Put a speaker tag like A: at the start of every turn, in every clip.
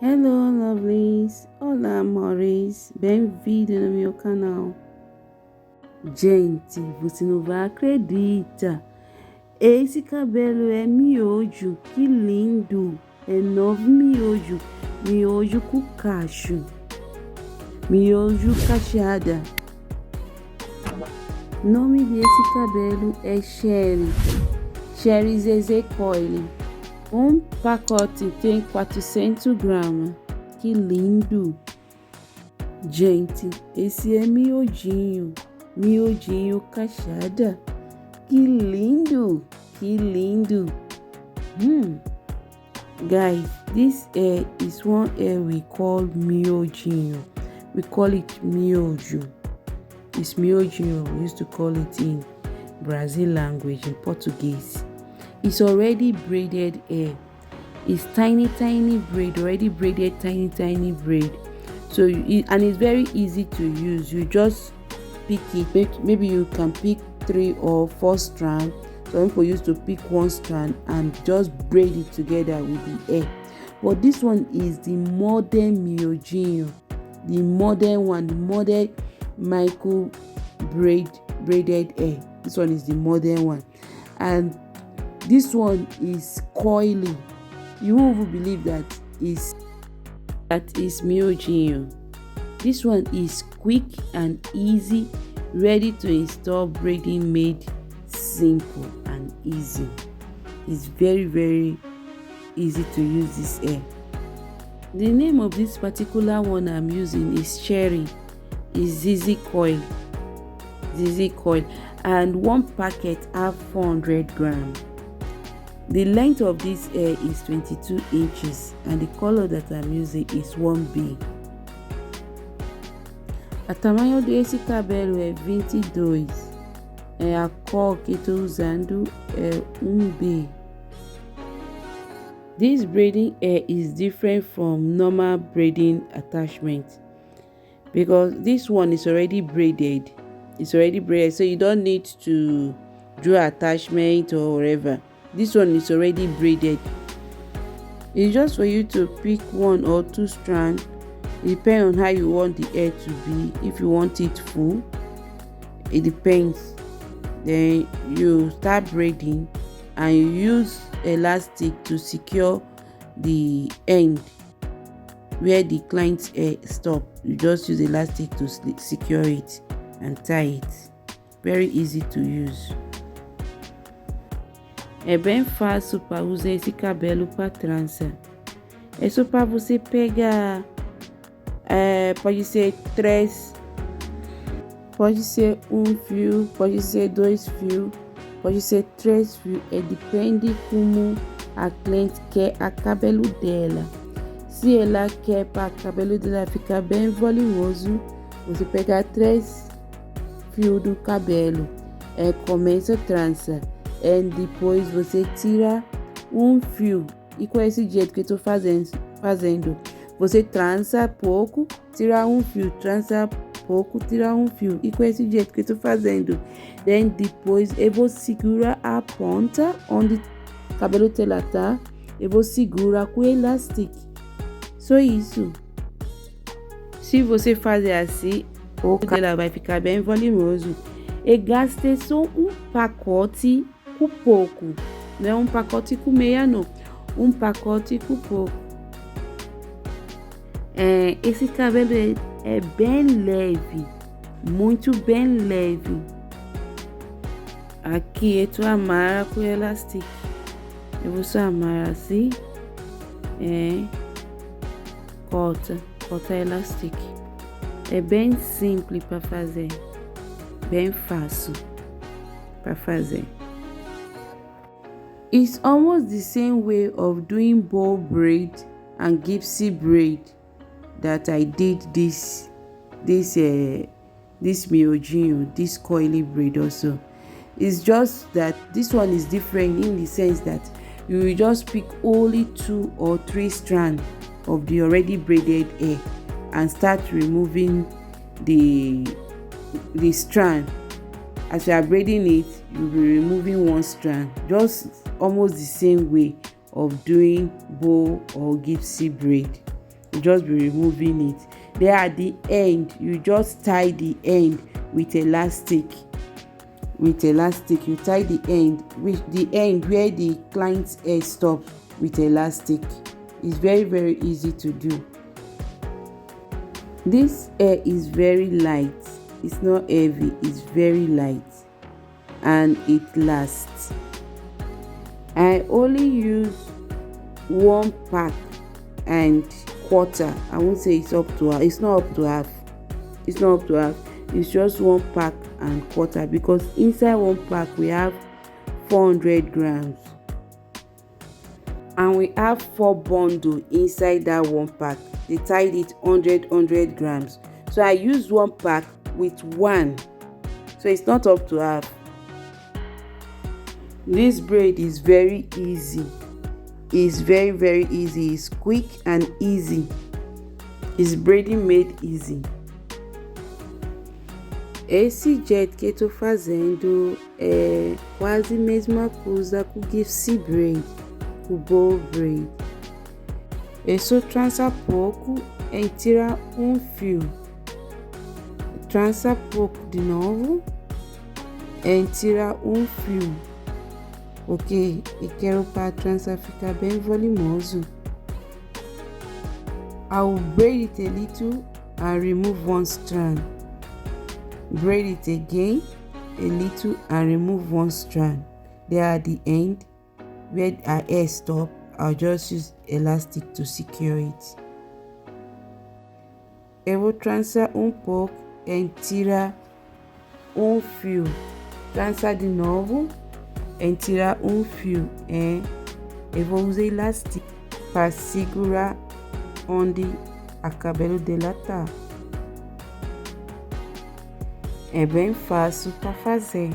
A: Hello, lovelies! Olá, amores! Bem-vindo no meu canal. Gente, você não vai acreditar. Esse cabelo é miojo, que lindo! É novo miojo, miojo com cacho, miojo cacheada. O nome desse cabelo é Cherry ZIZI Coil. Um pacote tem 400 gramas. Que lindo! Gente, esse é miojinho. Miojinho cacheada. Que lindo! Que lindo! Guys, this hair is one hair we call miojinho. We call it miojo. It's miojinho. We used to call it in Brazil language, in Portuguese. It's already braided hair. It's tiny braid, already braided tiny braid. So and it's very easy to use. You just pick it. Maybe you can pick 3 or 4 strands. Some people used to pick 1 strand and just braid it together with the hair. But this one is the modern miojinho, the modern one, the modern micro braided hair. This one is the modern one, and this one is coily. You won't even believe that is Miojinho. This one is quick and easy, ready to install braiding, made simple and easy. It's very easy to use this hair. The name of this particular one I'm using is Cherry. Is ZIZI Coil. ZIZI Coil, and one packet have 400 grams. The length of this hair is 22 inches and the color that I'm using is 1B. A tamanho desse cabelo é 22. A cor que estou usando é 1B. This braiding hair is different from normal braiding attachment because this one is already braided. It's already braided, so you don't need to do attachment or whatever. This one is already braided. It's just for you to pick 1 or 2 strands. It depends on how you want the hair to be. If you want it full, it depends. Then you start braiding and you use elastic to secure the end where the client's hair stop. You just use elastic to secure it and tie it. Very easy to use. É bem fácil para usar esse cabelo para trança. É só para você pegar, pode ser 3, pode ser 1 fio, pode ser 2 fios, pode ser 3 fios. Depende como a cliente quer a cabelo dela. Se ela quer para o cabelo dela ficar bem volumoso, você pega 3 fios do cabelo, começa a trança. E depois você tira 1 fio. E com esse jeito que eu estou fazendo, você trança pouco, tira 1 fio, trança pouco, tira 1 fio. E com esse jeito que eu estou fazendo, depois eu vou segurar a ponta onde o cabelo dela tá, eu vou segurar com elástico. Só isso. Se você fazer assim, o cabelo vai ficar bem volumoso. E gaste só um pacote com pouco, não é um pacote com meia não, um pacote com pouco. Esse cabelo é bem leve, muito bem leve. Aqui eu tô amarra com elástico. Eu vou só amarrar assim, corta elástico. É bem simples para fazer, bem fácil para fazer. It's almost the same way of doing bow braid and gypsy braid that I did this miojinho, this coily braid also. It's just that this one is different in the sense that you will just pick only 2 or 3 strands of the already braided hair and start removing the strand. As you are braiding it, you'll be removing 1 strand, just almost the same way of doing bow or gypsy braid. you just be removing it. Then at the end, you just tie the end with elastic. You tie the end with the end where the client's hair stops with elastic. It's very easy to do. This hair is very light. It's not heavy, it's very light, and it lasts. I only use 1 pack and quarter. I won't say it's up to half. It's not up to half. It's just 1 pack and quarter, because inside 1 pack we have 400 grams, and we have 4 bundles inside that 1 pack. They tied it 100 grams. So I use 1 pack with 1, so it's not up to half. This braid is very easy. It's very easy. It's quick and easy. It's braiding made easy. Esse jeito que eu tô fazendo é quase a mesma coisa com o ZIZI braid, com o bow braid. Eu só trança pouco e tira um fio. Trança pouco de novo e tira um fio. Ok? E quero para a trança ficar bem volumoso. I will braid it a little and remove 1 strand. Braid it again a little and remove 1 strand. There at the end where our hair stop, I'll just use elastic to secure it. Eu vou trançar pouco e tirar um fio. Trançar de novo e tirar um fio. E eu vou usar elástico para segurar onde a cabelo dela tá. É bem fácil para fazer.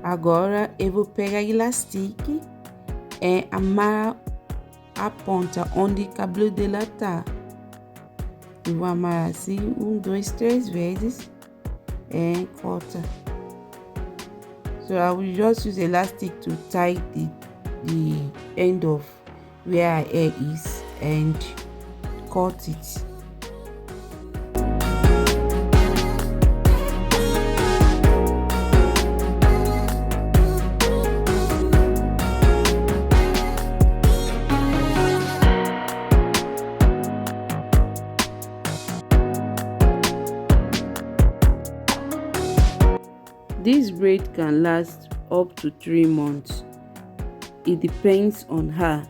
A: Agora eu vou pegar elástico e amarrar a ponta onde o cabelo dela tá. Eu vou amarrar assim 1, 2, 3 vezes e corta. So I will just use elastic to tie the end of where our hair is and cut it. This braid can last up to 3 months. It depends on her.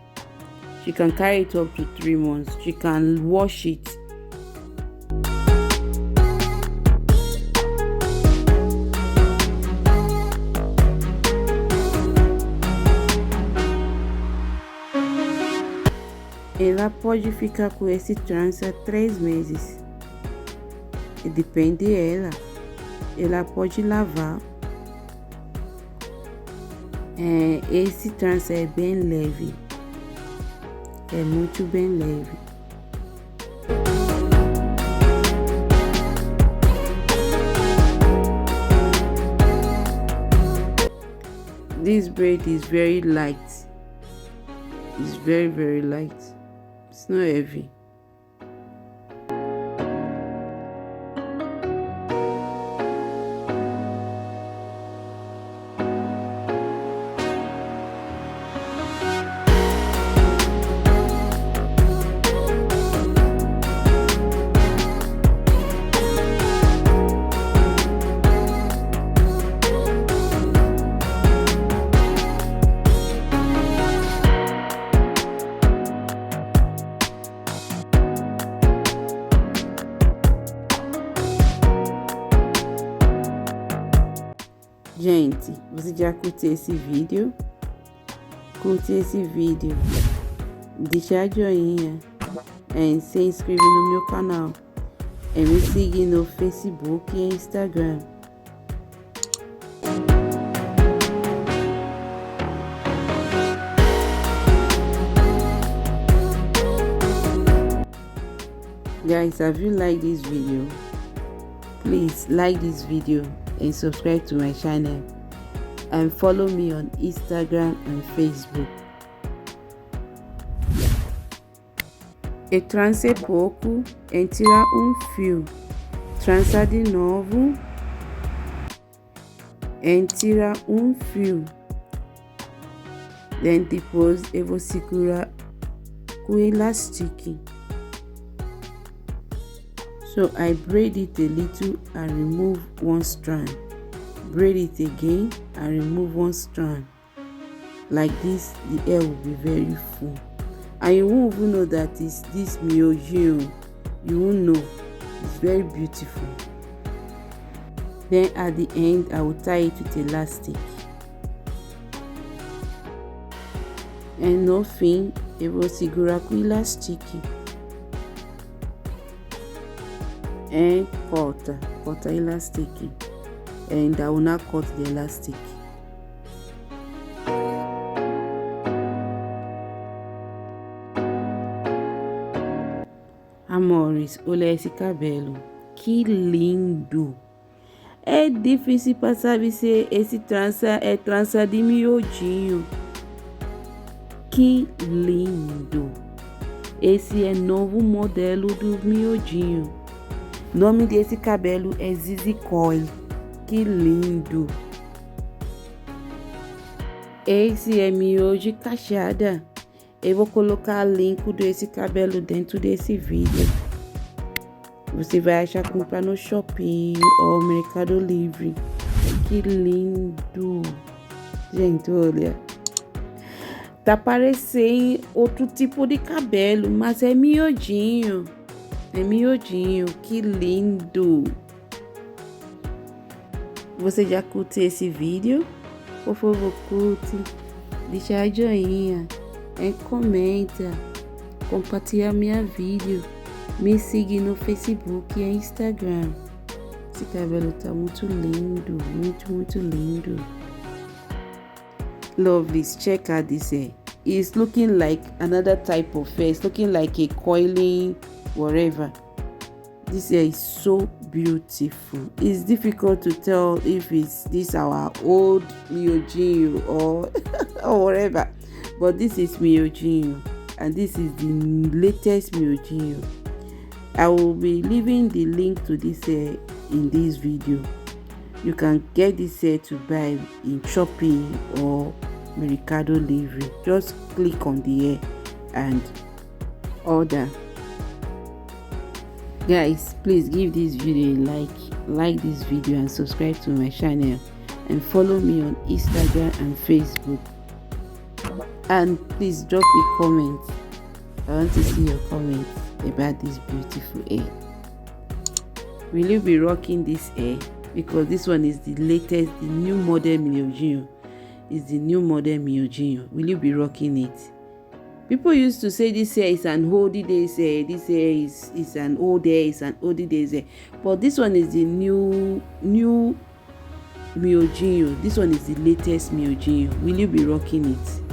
A: She can carry it up to 3 months. She can wash it. Ela pode ficar com esse trança 3 meses. Depende dela. Ela pode lavar. Esse trança é bem leve. É muito bem leve. This braid is very light. It's very light. It's not heavy. Gente, você já curtiu esse vídeo? Curte esse vídeo, deixa joinha e se inscreve no meu canal e me siga no Facebook e Instagram. Guys, have you liked this video? Please like this video and subscribe to my channel and follow me on Instagram and Facebook. E trança pouco, e tira fio. Trança de novo, e tira fio. Depois eu vou segurar com elástico. So I braid it a little and remove one strand. Braid it again and remove one strand. Like this, the hair will be very full. And you won't even know that it's this Miojinho. You won't know. It's very beautiful. Then at the end, I will tie it with elastic. And no fim, eu vou segurar com elástico. And corta elastic. And I will not cut the elastic. Amores, olha esse cabelo, que lindo! É difícil para saber se esse trança é trança de miojinho. Que lindo! Esse é novo modelo do miojinho. O nome desse cabelo é ZIZI Coil. Que lindo! Esse é miojo cacheada. Eu vou colocar o link desse cabelo dentro desse vídeo. Você vai achar comprar no Shopee ou Mercado Livre. Que lindo! Gente, olha. Tá parecendo outro tipo de cabelo, mas é miojinho. É miojinho. Que lindo! Você já curte esse vídeo? Por favor, curte. Deixa a joinha. Comenta, compartilha minha vídeo, me siga no Facebook e Instagram. Esse cabelo tá muito lindo, muito lindo. Lovelies, check out this hair. It's looking like another type of hair. It's looking like a coiling, whatever. This hair is so beautiful. It's difficult to tell if it's this our old Miojinho or or whatever. But this is Miojinho, and this is the latest Miojinho. I will be leaving the link to this hair in this video. You can get this hair to buy in Shopee or Mercado Livre. Just click on the hair and order. Guys, please give this video a like this video and subscribe to my channel, and follow me on Instagram and Facebook. And please drop a comment. I want to see your comments about this beautiful hair. Will you be rocking this hair? Because this one is the latest, the new model Miojinho. It's the new model Miojinho. Will you be rocking it? People used to say this hair is an oldie days hair. This hair is an old hair. It's an oldie days hair. But this one is the new Miojinho. This one is the latest Miojinho. Will you be rocking it?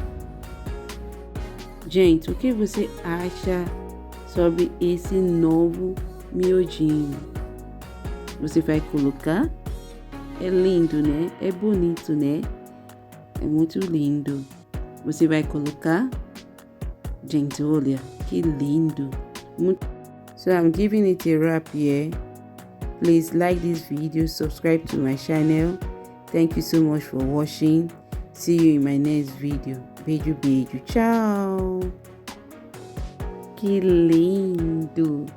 A: Gente, o que você acha sobre esse novo miojinho? Você vai colocar? É lindo, né? É bonito, né? É muito lindo. Você vai colocar? Gente, olha, que lindo. So I'm giving it a wrap here. Please like this video, subscribe to my channel. Thank you so much for watching. See you in my next video. Beijo, beijo. Tchau. Que lindo.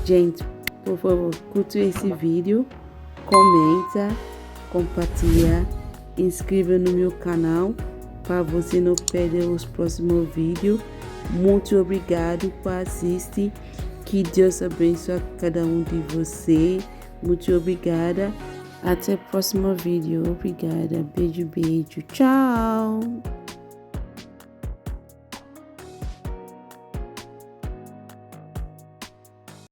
A: Gente, por favor, curta esse vídeo, comenta, compartilha, inscreva no meu canal para você não perder os próximos vídeos. Muito obrigado por assistir. Que Deus abençoe cada um de vocês. Muito obrigada. Até o próximo vídeo. Obrigada. Beijo, beijo. Tchau.